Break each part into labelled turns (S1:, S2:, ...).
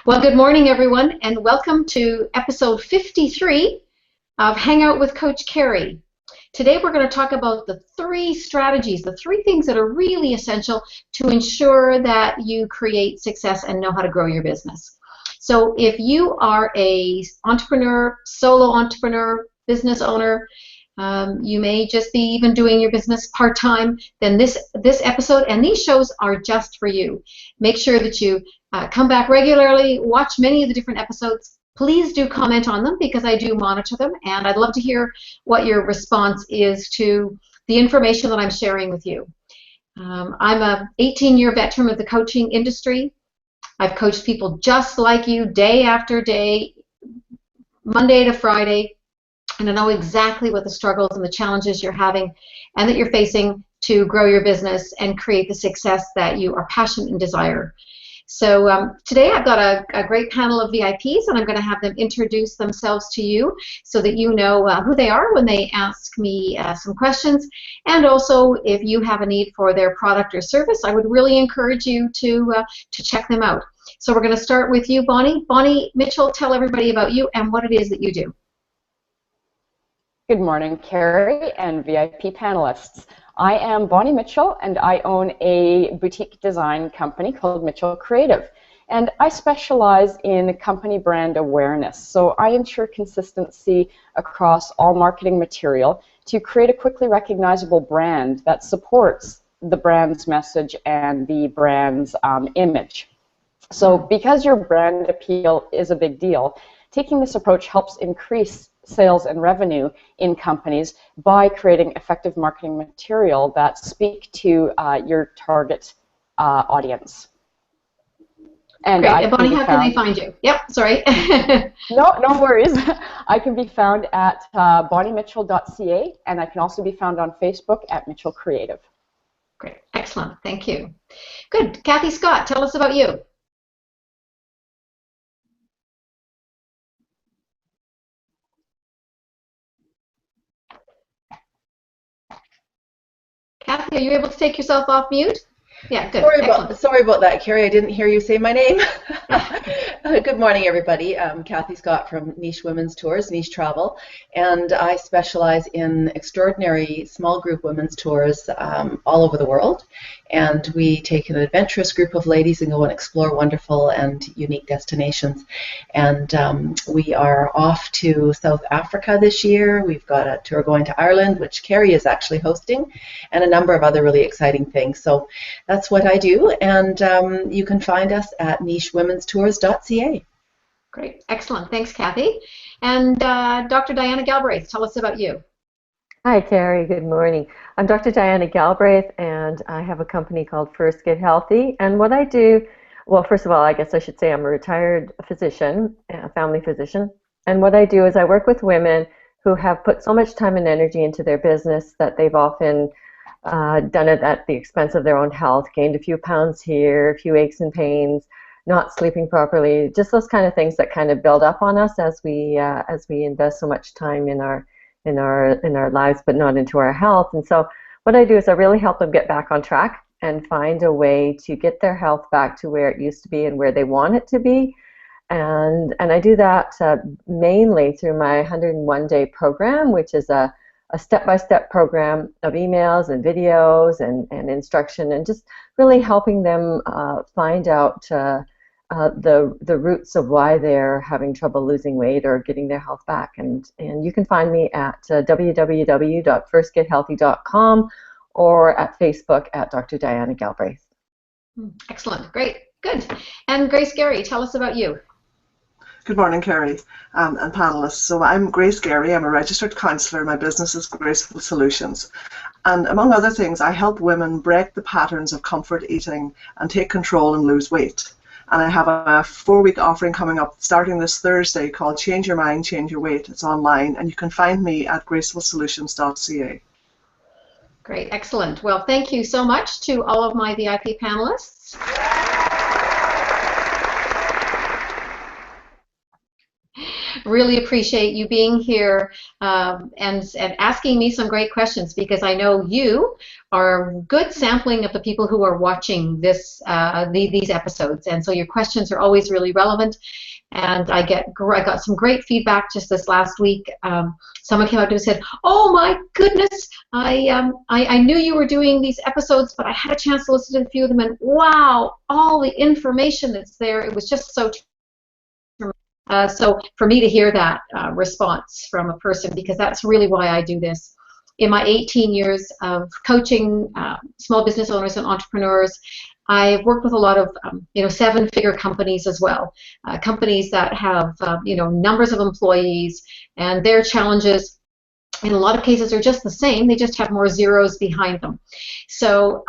S1: Well, good morning, everyone, and welcome to episode 53 of Hangout with Coach Kerry. Today, we're going to talk about the three strategies, the three things that are really essential to ensure that you create success and know how to grow your business. So if you are an entrepreneur, solo entrepreneur, business owner, you may just be even doing your business part-time, then this episode and these shows are just for you. Make sure that you come back regularly, watch many of the different episodes. Please do comment on them because I do monitor them, and I'd love to hear what your response is to the information that I'm sharing with you. I'm an 18-year veteran of the coaching industry. I've coached people just like you day after day, Monday to Friday, and I know exactly what the struggles and the challenges you're having and that you're facing to grow your business and create the success that you are passionate and desire. So today I've got a great panel of VIPs, and I'm going to have them introduce themselves to you so that you know who they are when they ask me some questions. And also, if you have a need for their product or service, I would really encourage you to check them out. So we're going to start with you, Bonnie. Bonnie Mitchell, tell everybody about you and what it is that you do.
S2: Good morning, Kerry and VIP panelists. I am Bonnie Mitchell, and I own a boutique design company called Mitchell Creative. And I specialize in company brand awareness. So I ensure consistency across all marketing material to create a quickly recognizable brand that supports the brand's message and the brand's image. So because your brand appeal is a big deal, taking this approach helps increase sales and revenue in companies by creating effective marketing material that speak to your target audience. And
S1: great. Bonnie, how can they find you? Yep, sorry.
S2: No worries. I can be found at bonniemitchell.ca, and I can also be found on Facebook at Mitchell Creative.
S1: Great, excellent, thank you. Good. Kathy Scott, tell us about you. Kathy, are you able to take yourself off mute? Yeah, good.
S3: Sorry about that, Kerry. I didn't hear you say my name. Good morning, everybody. I'm Kathy Scott from Niche Women's Tours, Niche Travel, and I specialize in extraordinary small group women's tours all over the world. And we take an adventurous group of ladies and go and explore wonderful and unique destinations. And we are off to South Africa this year. We've got a tour going to Ireland, which Kerry is actually hosting, and a number of other really exciting things. So that's what I do, and you can find us at nichewomenstours.ca.
S1: Great, excellent. Thanks, Kathy. And Dr. Diana Galbraith, tell us about you.
S4: Hi, Kerry. Good morning. I'm Dr. Diana Galbraith, and I have a company called First Get Healthy. And what I do, well, first of all, I guess I should say I'm a retired physician, a family physician. And what I do is I work with women who have put so much time and energy into their business that they've often done it at the expense of their own health, gained a few pounds here, a few aches and pains, not sleeping properly, just those kind of things that kind of build up on us as we invest so much time in our lives, but not into our health. And so what I do is I really help them get back on track and find a way to get their health back to where it used to be and where they want it to be. And I do that mainly through my 101-day program, which is a step-by-step program of emails and videos and instruction, and just really helping them find out the roots of why they're having trouble losing weight or getting their health back. And you can find me at www.firstgethealthy.com or at Facebook at Dr. Diana Galbraith.
S1: Excellent. Great. Good. And Grace Gary, tell us about you.
S5: Good morning, Kerry and panelists. So I'm Grace Gary. I'm a registered counsellor. My business is Graceful Solutions. And among other things, I help women break the patterns of comfort eating and take control and lose weight. And I have a 4-week offering coming up starting this Thursday called Change Your Mind, Change Your Weight. It's online, and you can find me at gracefulsolutions.ca.
S1: Great, excellent. Well, thank you so much to all of my VIP panelists. Really appreciate you being here and asking me some great questions, because I know you are a good sampling of the people who are watching these episodes, and so your questions are always really relevant. And I got some great feedback just this last week. Someone came up to me and said, "Oh my goodness, I knew you were doing these episodes, but I had a chance to listen to a few of them, and wow, all the information that's there, it was just so." So for me to hear that response from a person, because that's really why I do this. In my 18 years of coaching small business owners and entrepreneurs, I've worked with a lot of seven-figure companies as well, companies that have numbers of employees, and their challenges in a lot of cases are just the same. They just have more zeros behind them. So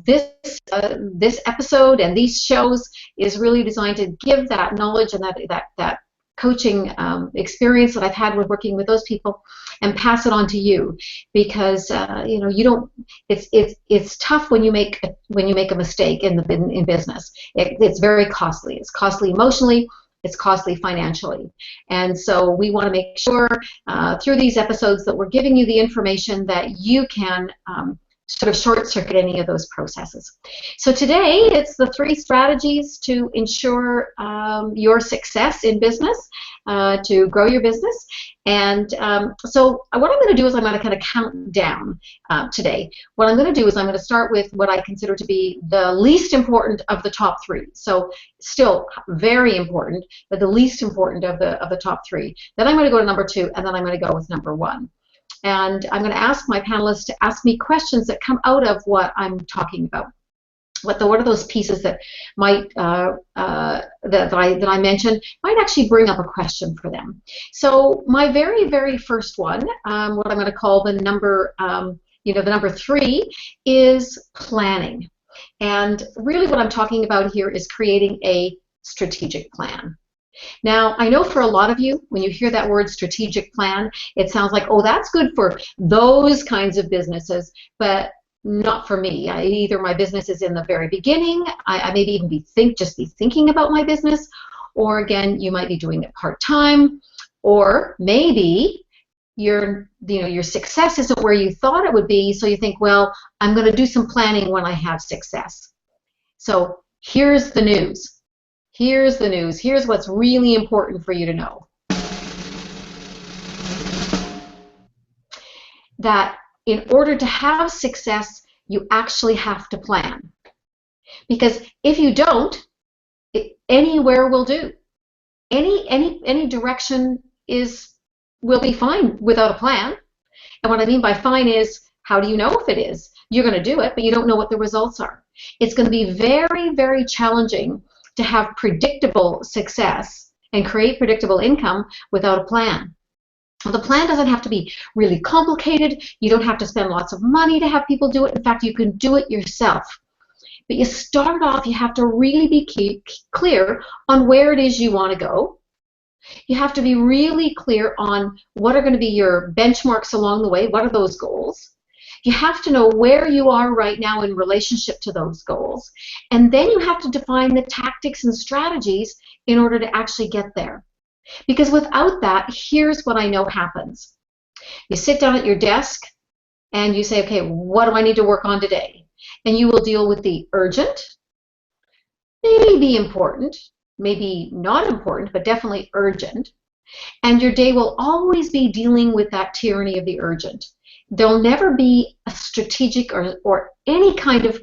S1: this episode and these shows is really designed to give that knowledge and that coaching experience that I've had with working with those people, and pass it on to you, because you don't. It's tough when you make a mistake in business. It's very costly. It's costly emotionally. It's costly financially. And so we want to make sure through these episodes that we're giving you the information that you can sort of short-circuit any of those processes. So today it's the 3 strategies to ensure your success in business, to grow your business. And so what I'm going to do is I'm going to kind of count down today. What I'm going to do is I'm going to start with what I consider to be the least important of the top 3. So still very important, but the least important of the top 3. Then I'm going to go to number 2, and then I'm going to go with number 1. And I'm going to ask my panelists to ask me questions that come out of what I'm talking about. What are those pieces that might that I mentioned might actually bring up a question for them. So my very first one, what I'm going to call the number the number 3, is planning. And really what I'm talking about here is creating a strategic plan. Now, I know for a lot of you, when you hear that word strategic plan, it sounds like, oh, that's good for those kinds of businesses, but not for me. Either my business is in the very beginning, I maybe even just be thinking about my business, or again, you might be doing it part-time, or maybe your success isn't where you thought it would be, so you think, well, I'm going to do some planning when I have success. So here's the news. Here's the news. Here's what's really important for you to know. That in order to have success, you actually have to plan. Because if you don't, anywhere will do. Any direction will be fine without a plan. And what I mean by fine is, how do you know if it is? You're going to do it, but you don't know what the results are. It's going to be very challenging to have predictable success and create predictable income without a plan. Well, the plan doesn't have to be really complicated. You don't have to spend lots of money to have people do it. In fact, you can do it yourself. But you start off, you have to really be clear on where it is you want to go. You have to be really clear on what are going to be your benchmarks along the way. What are those goals? You have to know where you are right now in relationship to those goals. And then you have to define the tactics and strategies in order to actually get there. Because without that, here's what I know happens. You sit down at your desk and you say, okay, what do I need to work on today? And you will deal with the urgent, maybe important, maybe not important, but definitely urgent. And your day will always be dealing with that tyranny of the urgent. There'll never be a strategic or any kind of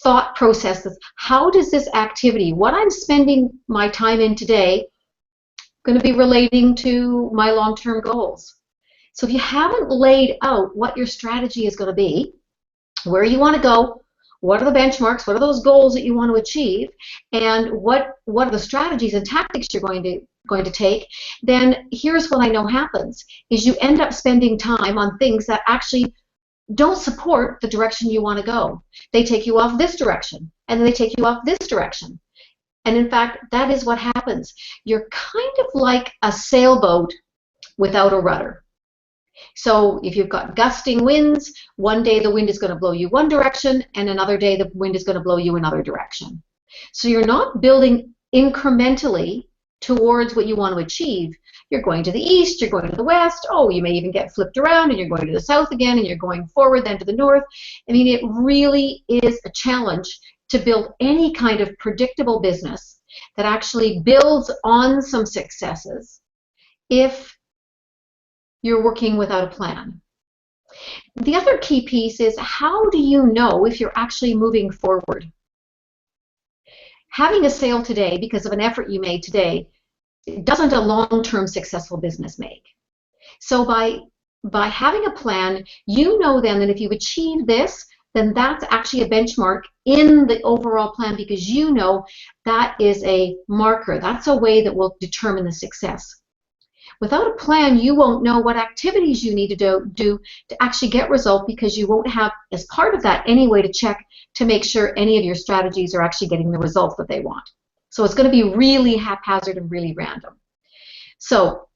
S1: thought process that's, how does this activity, what I'm spending my time in today, going to be relating to my long-term goals? So if you haven't laid out what your strategy is going to be, where you want to go, what are the benchmarks, what are those goals that you want to achieve, and what are the strategies and tactics you're going to take, then here's what I know happens, is you end up spending time on things that actually don't support the direction you want to go. They take you off this direction, and then they take you off this direction. And in fact, that is what happens. You're kind of like a sailboat without a rudder. So if you've got gusting winds, one day the wind is going to blow you one direction, and another day the wind is going to blow you another direction. So you're not building incrementally towards what you want to achieve. You're going to the east, you're going to the west, oh, you may even get flipped around and you're going to the south again and you're going forward then to the north. I mean, it really is a challenge to build any kind of predictable business that actually builds on some successes if you're working without a plan. The other key piece is, how do you know if you're actually moving forward? Having a sale today because of an effort you made today doesn't a long-term successful business make. So by having a plan, you know then that if you achieve this, then that's actually a benchmark in the overall plan, because you know that is a marker. That's a way that will determine the success. Without a plan, you won't know what activities you need to do to actually get results, because you won't have, as part of that, any way to check to make sure any of your strategies are actually getting the results that they want. So it's going to be really haphazard and really random. So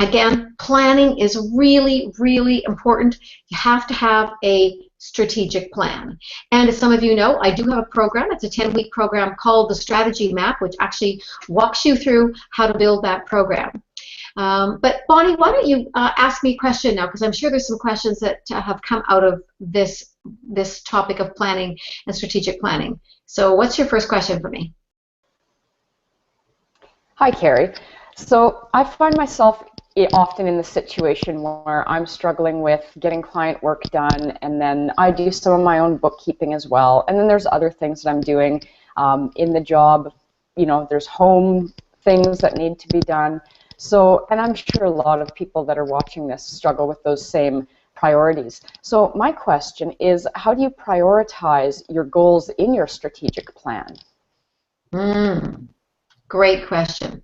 S1: again, planning is really, really important. You have to have a strategic plan. And as some of you know, I do have a program. It's a 10-week program called the Strategy Map, which actually walks you through how to build that program. But Bonnie, why don't you ask me a question now, because I'm sure there's some questions that have come out of this topic of planning and strategic planning. So what's your first question for me?
S2: Hi, Kerry. So I find myself often in the situation where I'm struggling with getting client work done, and then I do some of my own bookkeeping as well, and then there's other things that I'm doing in the job. You know, there's home things that need to be done. So, and I'm sure a lot of people that are watching this struggle with those same priorities. So my question is, how do you prioritize your goals in your strategic plan?
S1: Great question,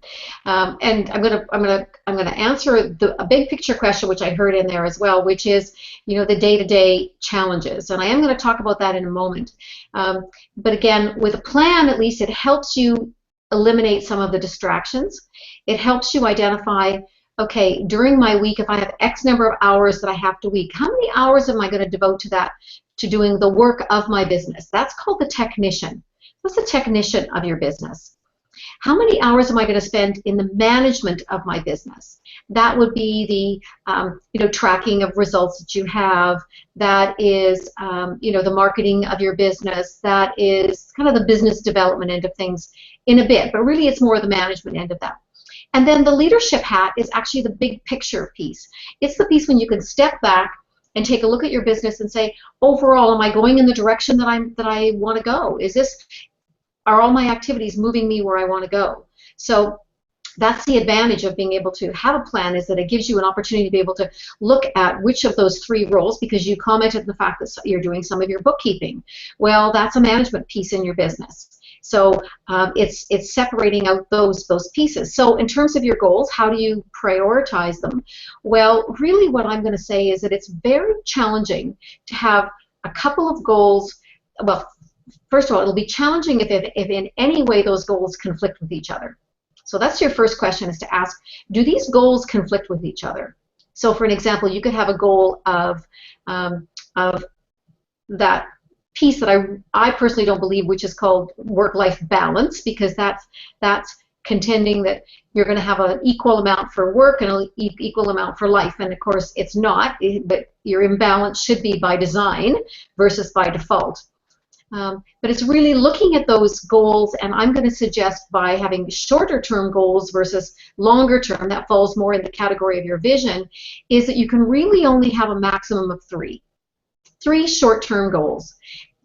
S1: and I'm gonna answer a big picture question, which I heard in there as well, which is, you know, the day-to-day challenges, and I am going to talk about that in a moment. But again, with a plan, at least it helps you eliminate some of the distractions. It helps you identify, okay, during my week, if I have X number of hours that I have to week, how many hours am I going to devote to that, to doing the work of my business? That's called the technician. What's the technician of your business? How many hours am I going to spend in the management of my business? That would be the tracking of results that you have. That is the marketing of your business. That is kind of the business development end of things in a bit, but really it's more the management end of that. And then the leadership hat is actually the big picture piece. It's the piece when you can step back and take a look at your business and say, overall, am I going in the direction that I want to go? Are all my activities moving me where I want to go? So that's the advantage of being able to have a plan, is that it gives you an opportunity to be able to look at which of those three roles, because you commented on the fact that you're doing some of your bookkeeping. Well, that's a management piece in your business. So it's separating out those pieces. So in terms of your goals, how do you prioritize them? Well, really what I'm going to say is that it's very challenging to have a couple of goals. Well, first of all, it'll be challenging if in any way those goals conflict with each other. So that's your first question, is to ask, do these goals conflict with each other? So for an example, you could have a goal of that piece that I personally don't believe, which is called work-life balance, because that's contending that you're going to have an equal amount for work and an equal amount for life, and of course it's not, but your imbalance should be by design versus by default. But it's really looking at those goals, and I'm going to suggest by having shorter term goals versus longer term, that falls more in the category of your vision, is that you can really only have a maximum of three short-term goals,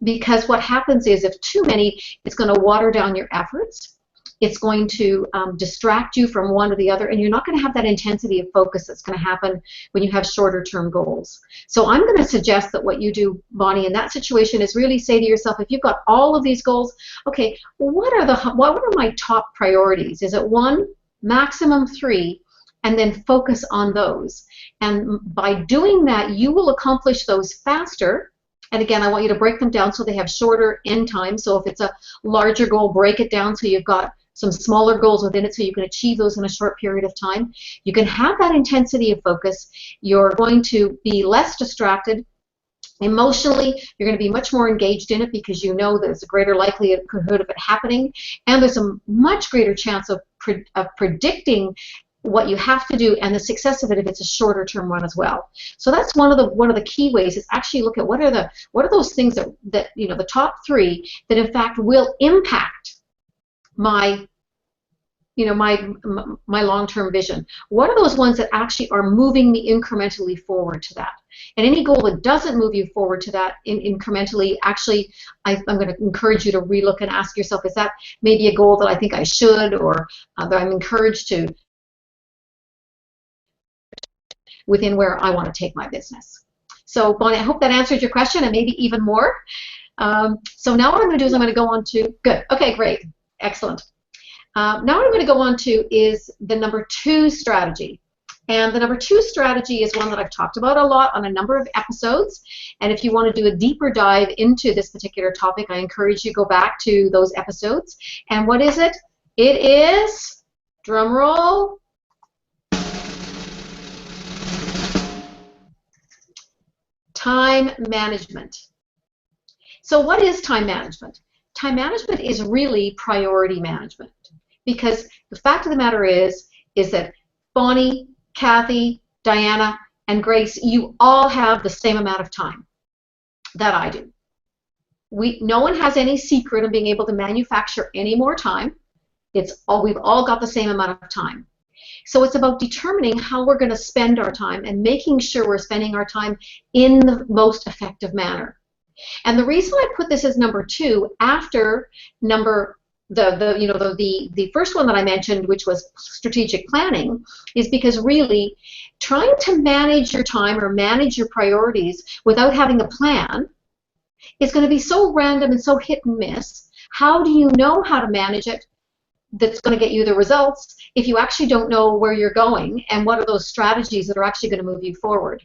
S1: because what happens is if too many, it's going to water down your efforts. It's going to distract you from one or the other, and you're not going to have that intensity of focus that's going to happen when you have shorter term goals. So I'm going to suggest that what you do, Bonnie, in that situation is really say to yourself, if you've got all of these goals, okay, what are my top priorities? Is it one, maximum three, and then focus on those. And by doing that, you will accomplish those faster. And again, I want you to break them down so they have shorter end time. So if it's a larger goal, break it down so you've got some smaller goals within it so you can achieve those in a short period of time. You can have that intensity of focus. You're going to be less distracted, Emotionally, you're going to be much more engaged in it because you know there's a greater likelihood of it happening, and there's a much greater chance of predicting what you have to do and the success of it if it's a shorter term one as well. So that's one of the key ways is actually look at what are those things that you know, the top 3 that in fact will impact my my long-term vision. What are those ones that actually are moving me incrementally forward to that? And any goal that doesn't move you forward to that incrementally, actually, I'm going to encourage you to relook and ask yourself, is that maybe a goal that I think I should, or that I'm encouraged to within where I want to take my business? So, Bonnie, I hope that answered your question and maybe even more. So now what I'm going to do is I'm going to go on to, good, okay, great, excellent. Now what I'm going to go on to is the number 2 strategy. And the number 2 strategy is one that I've talked about a lot on a number of episodes. And if you want to do a deeper dive into this particular topic, I encourage you to go back to those episodes. And what is it? It is, drum roll, time management. So what is time management? Time management is really priority management. Because the fact of the matter is that Bonnie, Kathy, Diana, and Grace, you all have the same amount of time that I do. No one has any secret of being able to manufacture any more time. We've all got the same amount of time. So it's about determining how we're going to spend our time and making sure we're spending our time in the most effective manner. And the reason I put this as number 2 after the first one that I mentioned, which was strategic planning, is because really trying to manage your time or manage your priorities without having a plan is going to be so random and so hit and miss. How do you know how to manage it that's going to get you the results if you actually don't know where you're going and what are those strategies that are actually going to move you forward?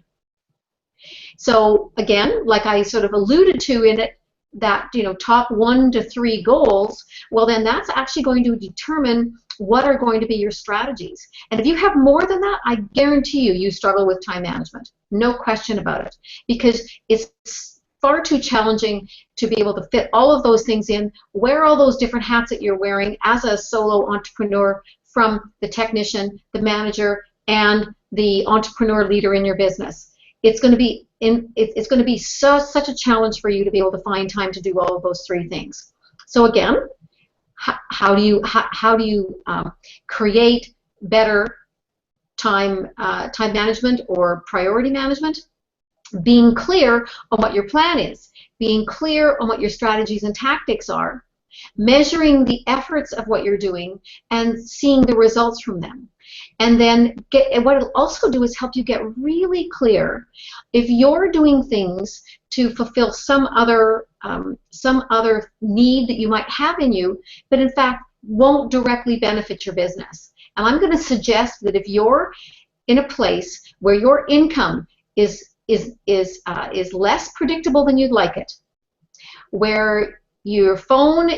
S1: So again, like I sort of alluded to in it, that top 1 to 3 goals, well then that's actually going to determine what are going to be your strategies. And if you have more than that, I guarantee you struggle with time management. No question about it. Because it's far too challenging to be able to fit all of those things in, wear all those different hats that you're wearing as a solo entrepreneur, from the technician, the manager, and the entrepreneur leader in your business. It's going to be such a challenge for you to be able to find time to do all of those 3 things. So again, how do you create better time management or priority management? Being clear on what your plan is, being clear on what your strategies and tactics are, measuring the efforts of what you're doing and seeing the results from them. And then what it'll also do is help you get really clear if you're doing things to fulfill some other need that you might have in you, but in fact won't directly benefit your business. And I'm going to suggest that if you're in a place where your income is less predictable than you'd like it, where your phone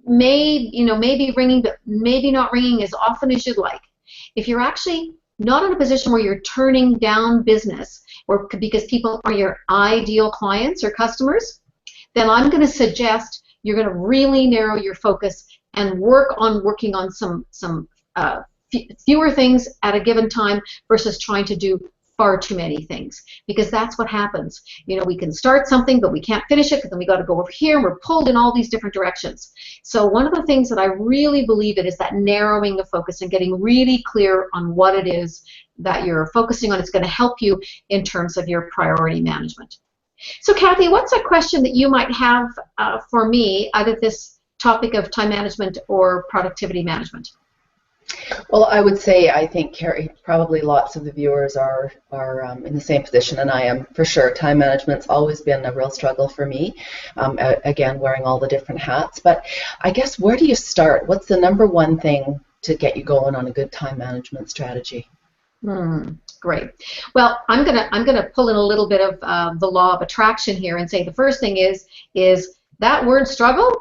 S1: may be ringing but maybe not ringing as often as you'd like, if you're actually not in a position where you're turning down business or because people are your ideal clients or customers, then I'm going to suggest you're going to really narrow your focus and working on some fewer things at a given time versus trying to do far too many things, because that's what happens. We can start something but we can't finish it because then we got to go over here and we're pulled in all these different directions. So one of the things that I really believe in is that narrowing the focus and getting really clear on what it is that you're focusing on. It's going to help you in terms of your priority management. So Kathy, what's a question that you might have for me out of this topic of time management or productivity management?
S3: Well, I would say, I think, Kerry, probably lots of the viewers are in the same position, and I am for sure. Time management's always been a real struggle for me, again, wearing all the different hats. But I guess, where do you start? What's the number 1 thing to get you going on a good time management strategy?
S1: Great. Well, I'm gonna pull in a little bit of the law of attraction here and say the first thing is that word struggle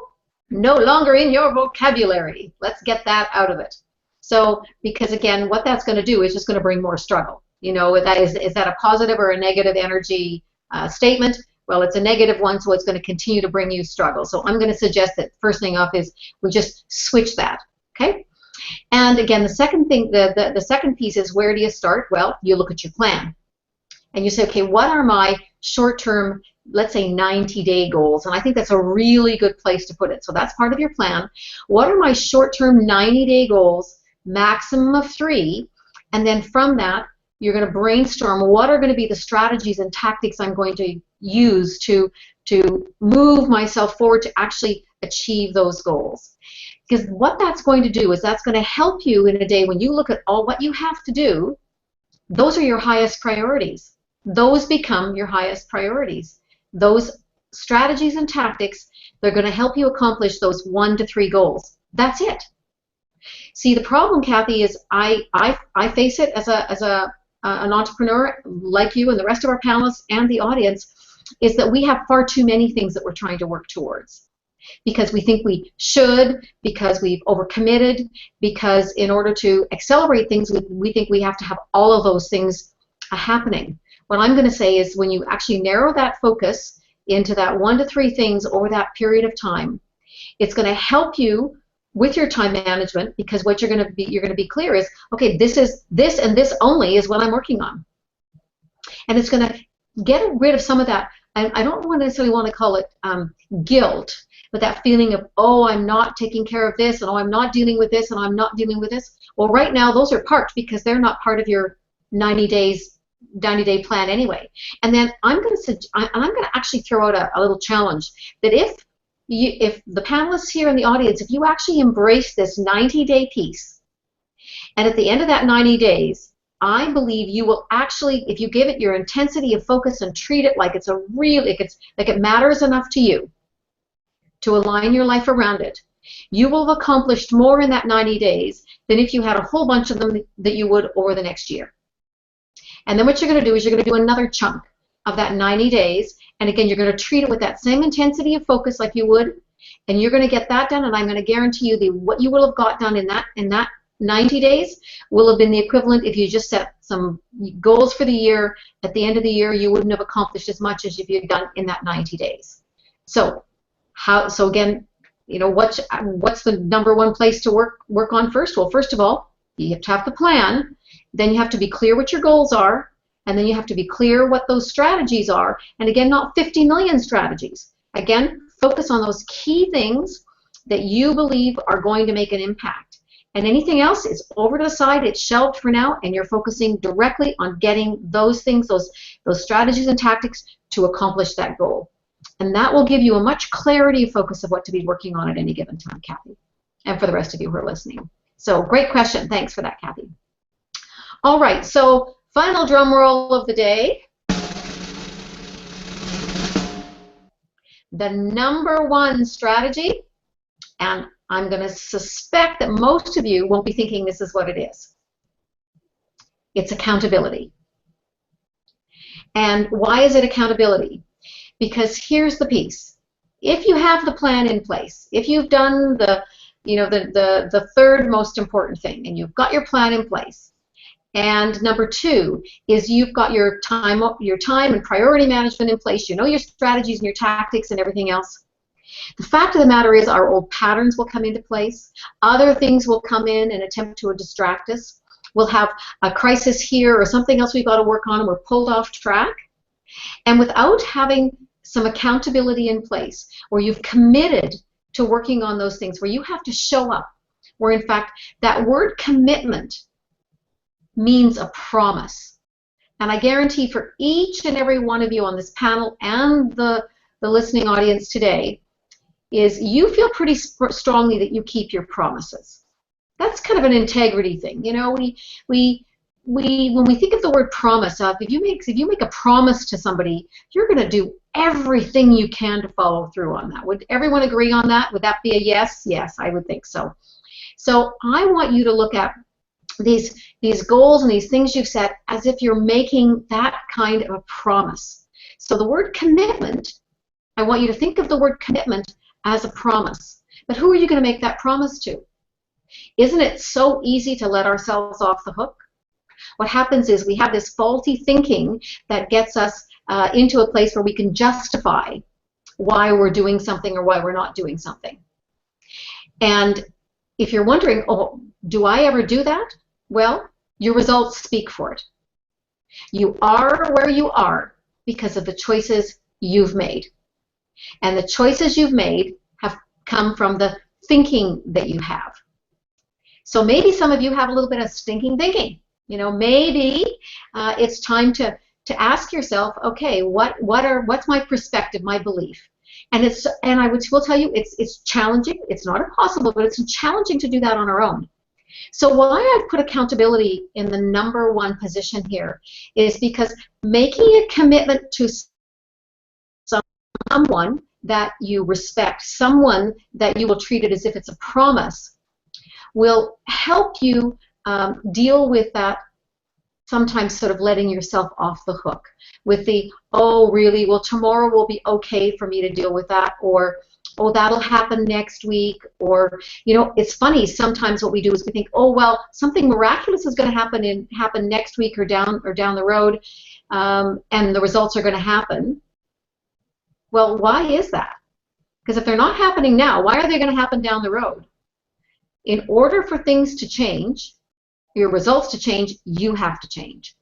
S1: no longer in your vocabulary. Let's get that out of it. So, because again, what that's going to do is just going to bring more struggle. Is that a positive or a negative energy statement? Well, it's a negative one, so it's going to continue to bring you struggle. So I'm going to suggest that first thing off is we just switch that, okay? And again, the second thing, the second piece is, where do you start? Well, you look at your plan. And you say, okay, what are my short-term, let's say 90-day goals? And I think that's a really good place to put it. So that's part of your plan. What are my short-term 90-day goals, maximum of 3? And then from that, you're going to brainstorm what are going to be the strategies and tactics I'm going to use to move myself forward to actually achieve those goals. Because what that's going to do is that's going to help you in a day when you look at all what you have to do. Those are your highest priorities. Those become your highest priorities. Those strategies and tactics, they're going to help you accomplish those 1 to 3 goals. That's it. See, the problem, Kathy, is I face it as an entrepreneur like you and the rest of our panelists and the audience, is that we have far too many things that we're trying to work towards. Because we think we should, because we've overcommitted, because in order to accelerate things, we think we have to have all of those things happening. What I'm going to say is, when you actually narrow that focus into that 1 to 3 things over that period of time, it's going to help you with your time management, because what you're going to be clear is, okay, this and this only is what I'm working on. And it's going to get rid of some of that, I don't necessarily want to call it guilt, but that feeling of, oh, I'm not taking care of this, and oh, I'm not dealing with this, and I'm not dealing with this. Well, right now those are parked because they're not part of your 90-day plan anyway. And then I'm going to actually throw out a little challenge, that if the panelists here in the audience, if you actually embrace this 90-day piece, and at the end of that 90 days, I believe you will actually, if you give it your intensity of focus and treat it like it's like it matters enough to you to align your life around it, you will have accomplished more in that 90 days than if you had a whole bunch of them that you would over the next year. And then what you're going to do is you're going to do another chunk of that 90 days, and again, you're going to treat it with that same intensity of focus like you would, and you're going to get that done, and I'm going to guarantee you what you will have got done in that 90 days will have been the equivalent if you just set some goals for the year. At the end of the year, you wouldn't have accomplished as much as if you had done in that 90 days. So again, you know, what's the number one place to work on first? Well, first of all, you have to have the plan. Then you have to be clear what your goals are, and then you have to be clear what those strategies are. And again, not 50 million strategies. Again, focus on those key things that you believe are going to make an impact. And anything else is over to the side, it's shelved for now, and you're focusing directly on getting those things, those strategies and tactics to accomplish that goal. And that will give you a much clarity of focus of what to be working on at any given time, Kathy, and for the rest of you who are listening. So great question. Thanks for that, Kathy. All right, so final drum roll of the day. The number one strategy, and I'm going to suspect that most of you won't be thinking this is what it is. It's accountability. And why is it accountability? Because here's the piece. If you have the plan in place, if you've done the third most important thing, and you've got your plan in place, and number 2 is you've got your time and priority management in place, you know your strategies and your tactics and everything else. The fact of the matter is our old patterns will come into place. Other things will come in and attempt to distract us. We'll have a crisis here or something else we've got to work on, and we're pulled off track. And without having some accountability in place, where you've committed to working on those things, where you have to show up, where in fact that word commitment means a promise. And I guarantee for each and every one of you on this panel and the listening audience today, is you feel pretty strongly that you keep your promises. That's kind of an integrity thing. You know, when we think of the word promise, if you make a promise to somebody, you're going to do everything you can to follow through on that. Would everyone agree on that? Would that be a yes? Yes, I would think so. So I want you to look at these goals and these things you've set as if you're making that kind of a promise. So the word commitment, I want you to think of the word commitment as a promise. But who are you going to make that promise to? Isn't it so easy to let ourselves off the hook? What happens is we have this faulty thinking that gets us into a place where we can justify why we're doing something or why we're not doing something. And if you're wondering, oh, do I ever do that? Well, your results speak for it. You are where you are because of the choices you've made. And the choices you've made have come from the thinking that you have. So maybe some of you have a little bit of stinking thinking. You know, maybe it's time to ask yourself, okay, what's my perspective, my belief? And I will tell you, it's challenging. It's not impossible, but it's challenging to do that on our own. So why I've put accountability in the #1 position here is because making a commitment to someone that you respect, someone that you will treat it as if it's a promise, will help you deal with that sometimes sort of letting yourself off the hook with the, oh, really, well, tomorrow will be okay for me to deal with that, or, oh, that'll happen next week, or, you know, it's funny, sometimes what we do is we think, oh, well, something miraculous is going to happen next week or down the road, and the results are going to happen. Well, why is that? Because if they're not happening now, why are they going to happen down the road? In order for things to change, your results to change, you have to change.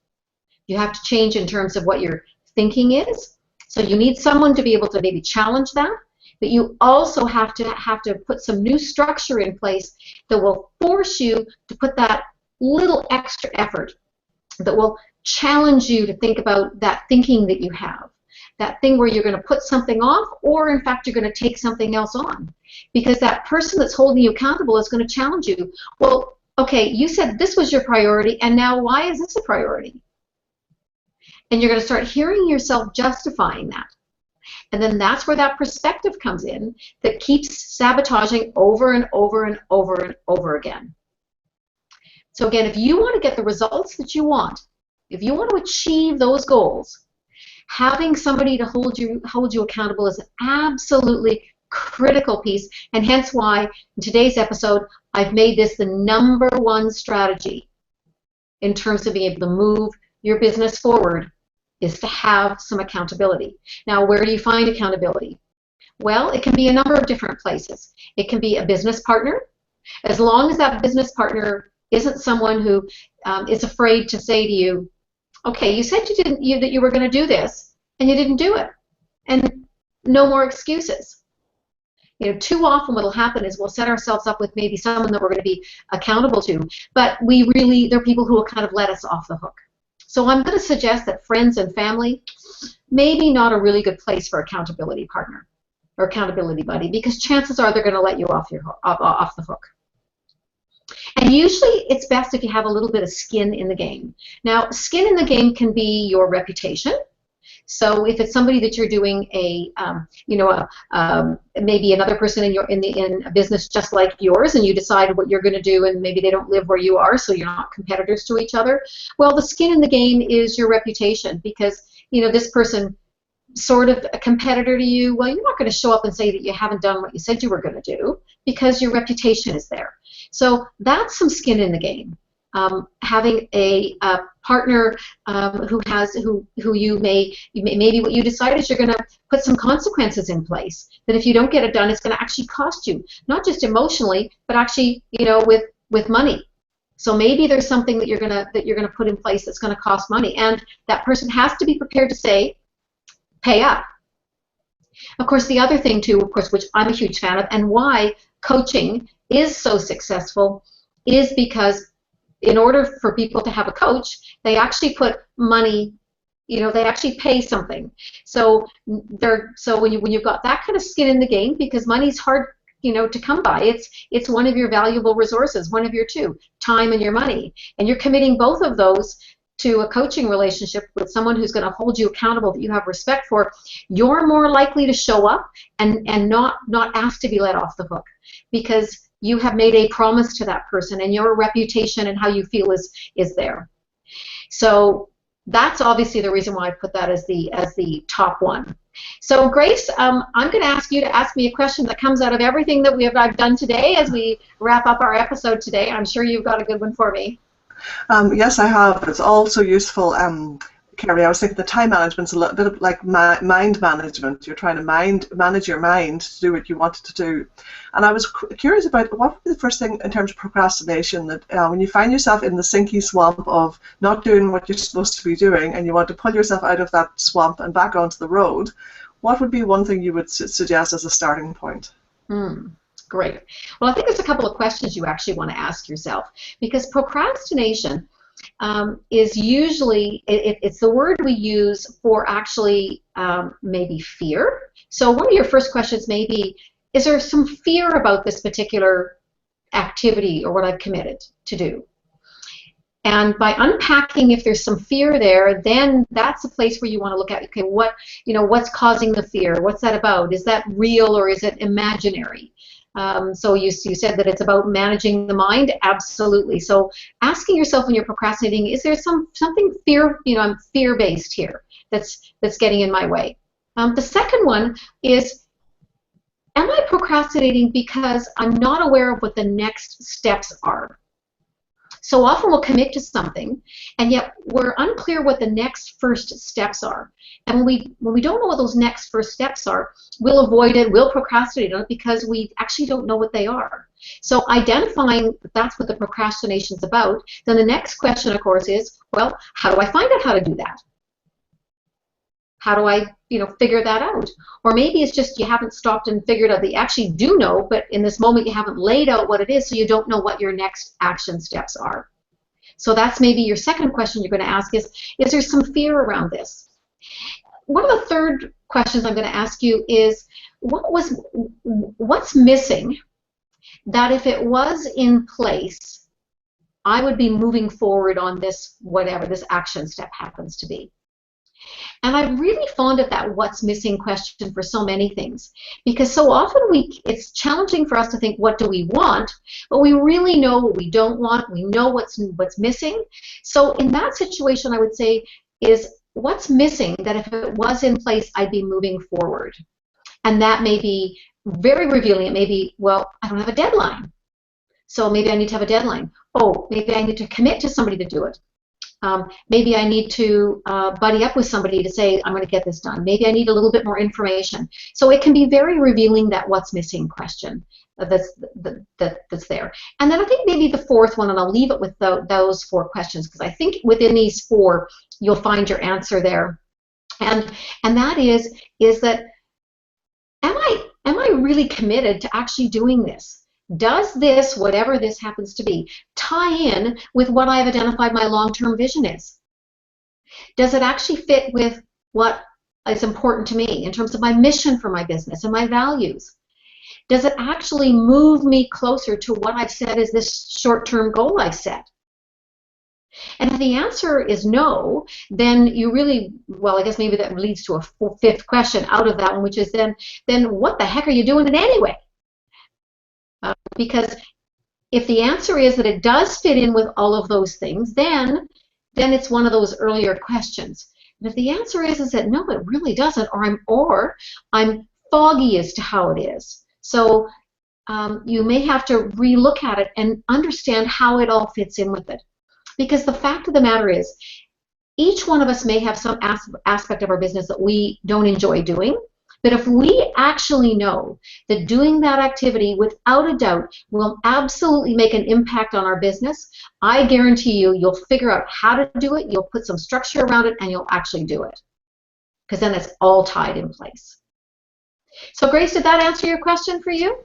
S1: You have to change in terms of what your thinking is. So you need someone to be able to maybe challenge that, but you also have to put some new structure in place that will force you to put that little extra effort, that will challenge you to think about that thinking that you have, that thing where you're going to put something off, or in fact you're going to take something else on, because that person that's holding you accountable is going to challenge you. Well, okay, you said this was your priority, and now why is this a priority? And you're going to start hearing yourself justifying that. And then that's where that perspective comes in that keeps sabotaging over and over and over and over again. So again, if you want to get the results that you want, if you want to achieve those goals, having somebody to hold you accountable is an absolutely critical piece, and hence why in today's episode I've made this the #1 strategy in terms of being able to move your business forward, is to have some accountability. Now, where do you find accountability? Well, it can be a number of different places. It can be a business partner, as long as that business partner isn't someone who is afraid to say to you, okay, you said that you were going to do this, and you didn't do it, and no more excuses. You know, too often what will happen is we'll set ourselves up with maybe someone that we're going to be accountable to, but there are people who will kind of let us off the hook. So I'm going to suggest that friends and family, maybe not a really good place for accountability partner or accountability buddy, because chances are they're going to let you off the hook. And usually it's best if you have a little bit of skin in the game. Now, skin in the game can be your reputation. So if it's somebody that you're doing maybe another person in a business just like yours, and you decide what you're going to do, and maybe they don't live where you are, so you're not competitors to each other. Well, the skin in the game is your reputation, because this person sort of a competitor to you. Well, you're not going to show up and say that you haven't done what you said you were going to do, because your reputation is there. So that's some skin in the game. Having a partner maybe what you decide is you're going to put some consequences in place, that if you don't get it done, it's going to actually cost you, not just emotionally, but actually with money. So maybe there's something that you're going to put in place that's going to cost money, and that person has to be prepared to say, pay up. Of course, the other thing too, of course, which I'm a huge fan of, and why coaching is so successful, is because in order for people to have a coach, they actually put money, they actually pay something. So when you've got that kind of skin in the game, because money's hard, to come by. It's one of your valuable resources, one of your two, time and your money, and you're committing both of those to a coaching relationship with someone who's going to hold you accountable, that you have respect for. You're more likely to show up and not ask to be let off the hook, because you have made a promise to that person, and your reputation and how you feel is there. So that's obviously the reason why I put that as the top one. So Grace, I'm going to ask you to ask me a question that comes out of everything that I've done today as we wrap up our episode today. I'm sure you've got a good one for me.
S5: Yes, I have. It's also useful. Kerry, I was thinking the time management's a little bit of like mind management. You're trying to manage your mind to do what you wanted to do. And I was curious about what would be the first thing in terms of procrastination that when you find yourself in the sinky swamp of not doing what you're supposed to be doing and you want to pull yourself out of that swamp and back onto the road, what would be one thing you would suggest as a starting point?
S1: Great. Well, I think there's a couple of questions you actually want to ask yourself, because procrastination is usually, it's the word we use for actually maybe fear. So one of your first questions may be, is there some fear about this particular activity or what I've committed to do? And by unpacking if there's some fear there, then that's a place where you want to look at, okay, what's causing the fear? What's that about? Is that real or is it imaginary? So you said that it's about managing the mind. Absolutely. So asking yourself when you're procrastinating, is there something I'm fear-based here that's getting in my way? The second one is, am I procrastinating because I'm not aware of what the next steps are? So often we'll commit to something, and yet we're unclear what the next first steps are. And when we don't know what those next first steps are, we'll avoid it, we'll procrastinate on it because we actually don't know what they are. So identifying that that's what the procrastination is about, then the next question, of course, is, well, how do I find out how to do that? How do I, figure that out? Or maybe it's just you haven't stopped and figured out that you actually do know, but in this moment you haven't laid out what it is, so you don't know what your next action steps are. So that's maybe your second question you're going to ask is there some fear around this? One of the third questions I'm going to ask you is, what's missing that if it was in place, I would be moving forward on this, whatever this action step happens to be? And I'm really fond of that what's missing question for so many things, because so often it's challenging for us to think what do we want, but we really know what we don't want. We know what's missing. So in that situation, I would say is what's missing that if it was in place, I'd be moving forward. And that may be very revealing. It may be, well, I don't have a deadline. So maybe I need to have a deadline. Oh, maybe I need to commit to somebody to do it. Maybe I need to buddy up with somebody to say, I'm going to get this done. Maybe I need a little bit more information. So it can be very revealing, that what's missing question that's there. And then I think maybe the fourth one, and I'll leave it with those four questions, because I think within these four, you'll find your answer there. And that is that, am I really committed to actually doing this? Does this, whatever this happens to be, tie in with what I've identified my long-term vision is? Does it actually fit with what is important to me in terms of my mission for my business and my values? Does it actually move me closer to what I've said is this short-term goal I've set? And if the answer is no, then you really, well, I guess maybe that leads to a fifth question out of that one, which is then what the heck are you doing it anyway? Because if the answer is that it does fit in with all of those things, then it's one of those earlier questions. And if the answer is that no, it really doesn't, or I'm foggy as to how it is, so you may have to relook at it and understand how it all fits in with it. Because the fact of the matter is, each one of us may have some aspect of our business that we don't enjoy doing. But if we actually know that doing that activity without a doubt will absolutely make an impact on our business, I guarantee you'll figure out how to do it, you'll put some structure around it, and you'll actually do it. Because then it's all tied in place. So Grace, did that answer your question for you?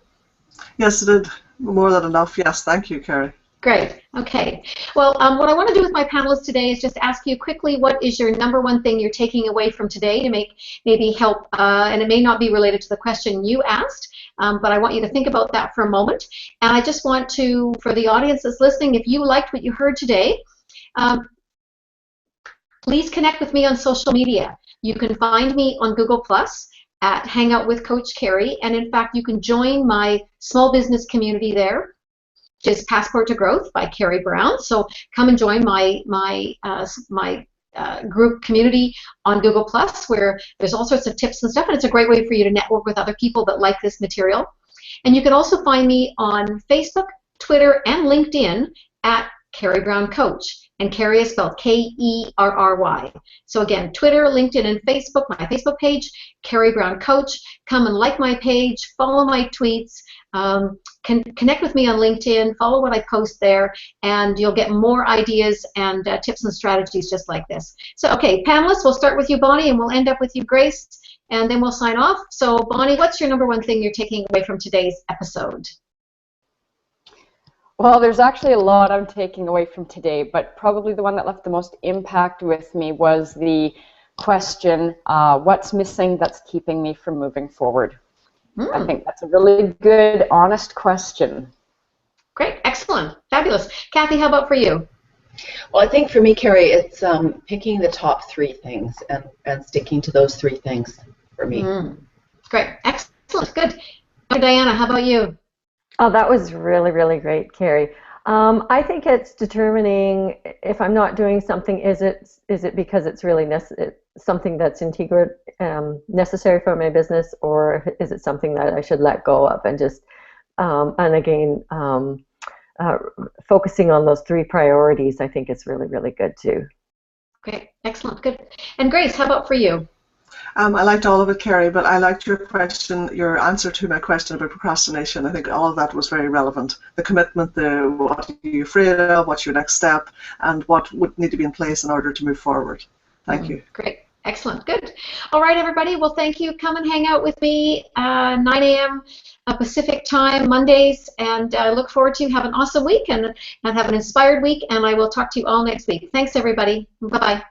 S5: Yes, it did. More than enough. Yes, thank you, Kerry.
S1: Great. Okay. Well, what I want to do with my panelists today is just ask you quickly, what is your number one thing you're taking away from today to maybe help, and it may not be related to the question you asked, but I want you to think about that for a moment. And I just want to, for the audience that's listening, if you liked what you heard today, please connect with me on social media. You can find me on Google+ at HangOutWithCoachKerry, and in fact, you can join my small business community there, which is Passport to Growth by Kerry Brown. So come and join my group community on Google+, where there's all sorts of tips and stuff, and it's a great way for you to network with other people that like this material. And you can also find me on Facebook, Twitter, and LinkedIn at Kerry Brown Coach. And Kerry is spelled Kerry. So again, Twitter, LinkedIn, and Facebook, my Facebook page, Kerry Brown Coach. Come and like my page, follow my tweets, connect with me on LinkedIn, follow what I post there, and you'll get more ideas and tips and strategies just like this. So, okay, panelists, we'll start with you, Bonnie, and we'll end up with you, Grace, and then we'll sign off. So, Bonnie, what's your number one thing you're taking away from today's episode?
S2: Well, there's actually a lot I'm taking away from today, but probably the one that left the most impact with me was the question, what's missing that's keeping me from moving forward? I think that's a really good, honest question.
S1: Great, excellent, fabulous. Kathy, how about for you?
S3: Well, I think for me, Kerry, it's picking the top 3 things and sticking to those 3 things for me.
S1: Great, excellent, good. Dr. Diana, how about you?
S4: Oh, that was really, really great, Kerry. I think it's determining if I'm not doing something, is it because it's really something that's necessary for my business, or is it something that I should let go of and just, and again, focusing on those 3 priorities, I think is really, really good too.
S1: Great, excellent, good. And Grace, how about for you?
S5: I liked all of it, Kerry, but I liked your question, your answer to my question about procrastination. I think all of that was very relevant. The commitment, what are you afraid of, what's your next step, and what would need to be in place in order to move forward. Thank you.
S1: Great. Excellent. Good. All right, everybody. Well, thank you. Come and hang out with me 9 a.m. Pacific time, Mondays, and I look forward to have an awesome week and have an inspired week, and I will talk to you all next week. Thanks, everybody. Bye-bye.